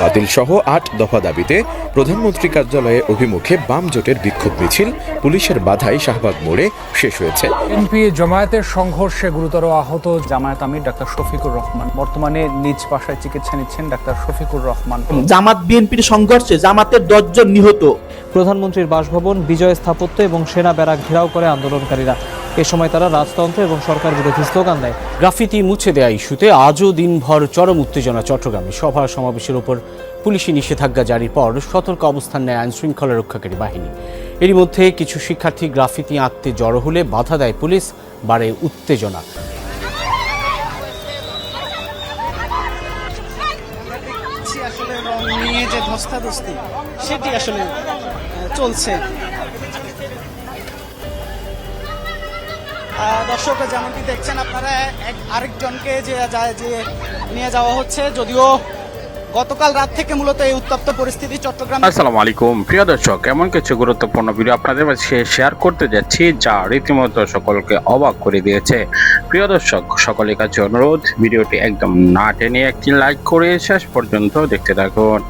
বাতিলসহ ৮ দফা দাবিতে প্রধানমন্ত্রী কার্যালয়ে অভিমুখে বাম জোটের বিক্ষোভ মিছিল পুলিশের বাধায় শাহবাগ মোড়ে শেষ হয়েছে। বিএনপি জামায়াতের সংঘর্ষে গুরুতর আহত জামায়াত আমির ডাক্তার শফিকুর রহমান বর্তমানে নিজ বাসায় চিকিৎসা নিচ্ছেন ডাক্তার শফিকুর রহমান। জামাত বিএনপির সংঘর্ষে জামাতের 10 জন নিহত। প্রধানমন্ত্রীর বাসভবন, বিজয় স্থাপত্য এবং সেনা ব্যারাক ঘেরাও করে আন্দোলনকারীরা। এ সময় তারা রাজতন্ত্র এবং সরকার বিরোধী স্লোগান দেয়। গ্রাফিতি মুছে দেয়া ইস্যুতে আজও দিনভর চরম উত্তেজনা চট্টগ্রামে। সভা সমাবেশের উপর পুলিশি নিষেধাজ্ঞা জারির পর সতর্ক অবস্থান নেয় আইনশৃঙ্খলা রক্ষাকারী বাহিনী। এরই মধ্যে কিছু শিক্ষার্থী গ্রাফিতি আঁকতে জড়ো হলে বাধা দেয় পুলিশ, বাড়ে উত্তেজনা। আসলে রং নিয়ে যে ধস্তাধস্তি সেটি আসলে চলছে। দর্শক যেমনটি দেখছেন আপনারা আরেকজনকে যে নিয়ে যাওয়া হচ্ছে, যদিও গতকাল রাত থেকে মূলত এই উত্তপ্ত পরিস্থিতি চট্টগ্রাম। আসসালামু আলাইকুম প্রিয় দর্শক, এমন কিছু গুরুত্বপূর্ণ ভিডিও আপনাদের কাছে শেয়ার করতে যাচ্ছি যা রীতিমতো সকলকে অবাক করে দিয়েছে। প্রিয় দর্শক, সকলের কাছে অনুরোধ, ভিডিওটি একদম না টেনে একটি লাইক করে শেষ পর্যন্ত দেখতে থাকুন।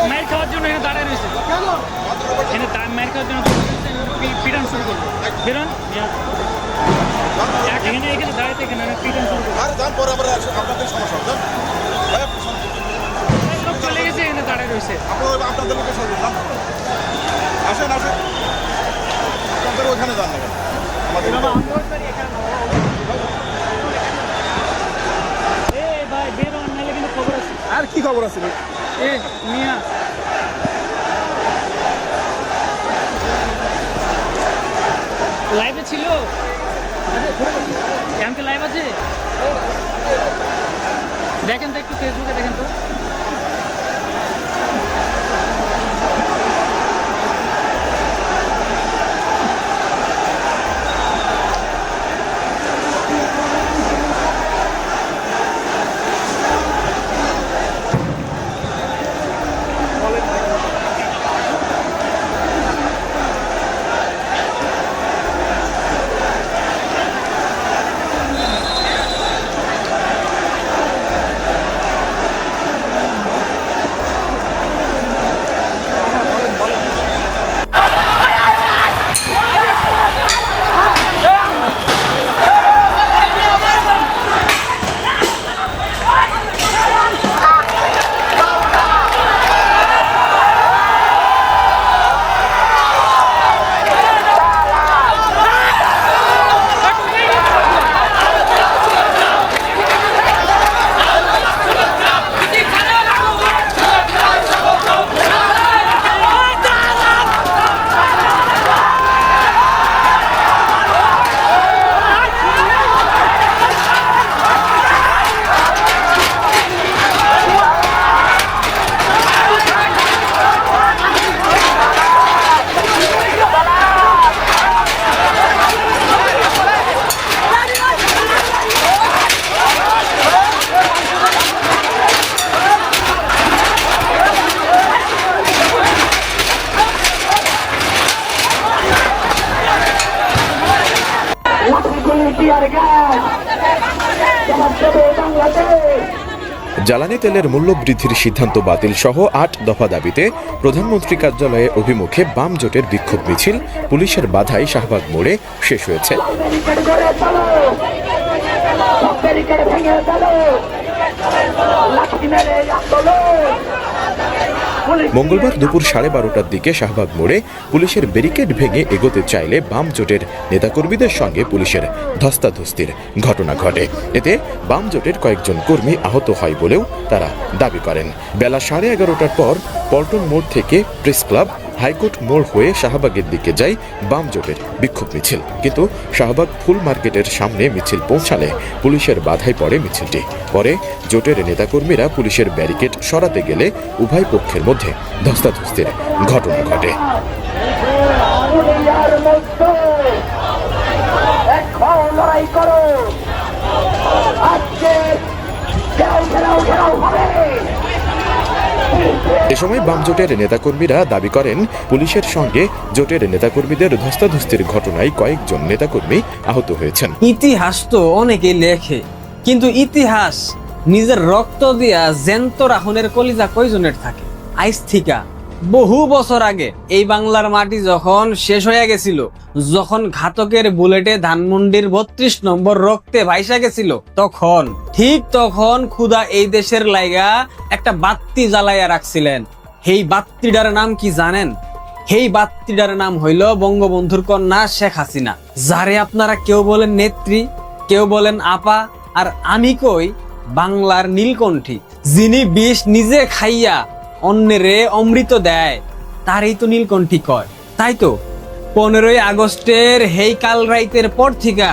মায়ের খাওয়ার জন্য এখানে দাঁড়ায় রয়েছে, এখানে মায়ের খাওয়ার জন্য পিটান শুরু করবো। বেরোন এখানে এখানে দাঁড়াইতে এখানে পিটান শুরু করবো। সব চলে গেছে, এখানে দাঁড়ায় রয়েছে। ভাই বেরোন, নাহলে কিন্তু খবর আছে। আর কি খবর আছে? এ মিয়া লাইভে ছিল, এমনকি লাইভ আছে, দেখেন তো একটু ফেসবুকে দেখেন তো। জ্বালানি তেলের মূল্য বৃদ্ধির সিদ্ধান্ত বাতিল সহ ৮ দফা দাবিতে প্রধানমন্ত্রী কার্যালয়ে অভিমুখে বাম জোটের বিক্ষোভ মিছিল পুলিশের বাধায় শাহবাগ মোড়ে শেষ হয়েছে। মঙ্গলবার দুপুর 12:30টার দিকে শাহবাগ মোড়ে পুলিশের ব্যারিকেড ভেঙে এগোতে চাইলে বাম জোটের নেতাকর্মীদের সঙ্গে পুলিশের ধস্তাধস্তির ঘটনা ঘটে। এতে বাম জোটের কয়েকজন কর্মী আহত হয় বলেও তারা দাবি করেন। বেলা 11:30টার পর পল্টন মোড় থেকে প্রেস ক্লাব, হাইকোর্ট মোড় হয়ে শাহবাগের দিকে যায় বাম জোটের বিক্ষোভ মিছিল। কিন্তু শাহবাগ ফুল মার্কেটের সামনে মিছিল পৌঁছালে পুলিশের বাধায় পড়ে মিছিলটি। পরে জোটের নেতাকর্মীরা পুলিশের ব্যারিকেড সরাতে গেলে উভয় পক্ষের মধ্যে ধস্তাধস্তির ঘটনা ঘটে। এ সময় বাম জোটের নেতাকর্মীরা দাবি করেন, পুলিশের সঙ্গে জোটের নেতাকর্মীদের ধস্তাধস্তির ঘটনায় কয়েকজন নেতাকর্মী আহত হয়েছেন। ইতিহাস তো অনেকে লেখে, কিন্তু ইতিহাস নিজের রক্ত দিয়া জ্যান্ত রাহনের কলিজা কয়জনের থাকে? আইস থিকা বহু বছর আগে এই বাংলার মাটি যখন শেষ হয়ে গেছিল, যখন ঘাতকের বুলেটে ধানমন্ডির 32 নম্বর রক্তে ভাইসা গেছিল, তখন খুদা এই দেশের লাইগা একটা বাত্তি জ্বালাইয়া রাখছিলেন। সেই বাত্তিটার নাম কি জানেন? সেই বাত্তিটার নাম হইল বঙ্গবন্ধুর কন্যা শেখ হাসিনা, যারে আপনারা কেউ বলেন নেত্রী, কেউ বলেন আপা, আর আমি কই বাংলার নীলকণ্ঠী। যিনি বিষ নিজে খাইয়া অন্যেরে অমৃত দেয়, তারই তো নীলকণ্ঠী কয়। তাই তো 15ই আগস্টের হেই কাল রাইতের পর থেকে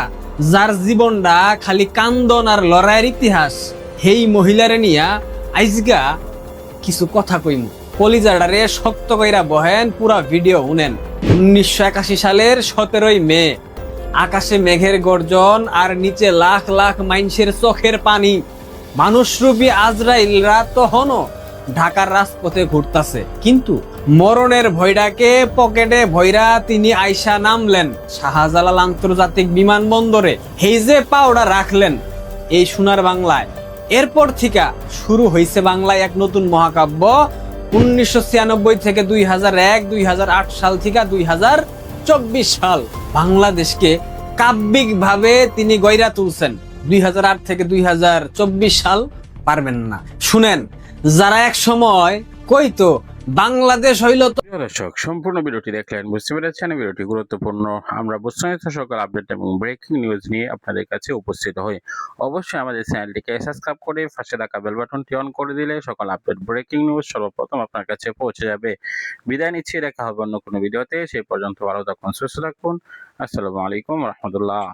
যার জীবনটা খালি কান্দন আর লড়াইয়ের ইতিহাস, হেই মহিলারে নিয়া আইজগা কিছু কথা কইমু। কলিজাডারে শক্ত কইরা বহেন, পুরা ভিডিও শুনেন। 1981 সালের 17ই মে, আকাশে মেঘের গর্জন আর নিচে লাখ লাখ মাইনষের চোখের পানি। মানুষরূপী আজরাইলরা তখনও ঢাকার রাজপথে ঘুরতাছে, কিন্তু মরণের ভয়টাকে পকেটে ভৈরা তিনি আইসা নামলেন শাহজালাল আন্তর্জাতিক বিমানবন্দরে। হেই যে পাওড়া রাখলেন এই সোনার বাংলায়। এরপর থেকে শুরু হয়েছে বাংলায় এক নতুন মহাকাব্য। 1996 থেকে 2001, 2008 সাল থেকে 2024 সাল বাংলাদেশকে কাব্যিক ভাবে তিনি গয়রা তুলছেন। 2008 থেকে 2024 সাল পারবেন না। শুনেন, যারা এক সময় কইতো বাংলাদেশ হইল তো। দর্শক, সম্পূর্ণ ভিডিওটি দেখলেন, বুঝতে পেরেছেন ভিডিওটি গুরুত্বপূর্ণ। আমরা বস্তুনিষ্ঠ সকল আপডেট এবং ব্রেকিং নিউজ নিয়ে আপনাদের কাছে উপস্থিত হই। অবশ্যই আমাদের চ্যানেলটিকে সাবস্ক্রাইব করে পাশে থাকা বেল বাটনটি অন করে দিলে সকল আপডেট ব্রেকিং নিউজ সর্বপ্রথম আপনার কাছে পৌঁছে যাবে। বিদায় নিচ্ছি, দেখা হবে অন্য কোনো ভিডিওতে। সেই পর্যন্ত ভালো থাকুন, সুস্থ থাকুন। আসসালামু আলাইকুম রহমতুল্লাহ।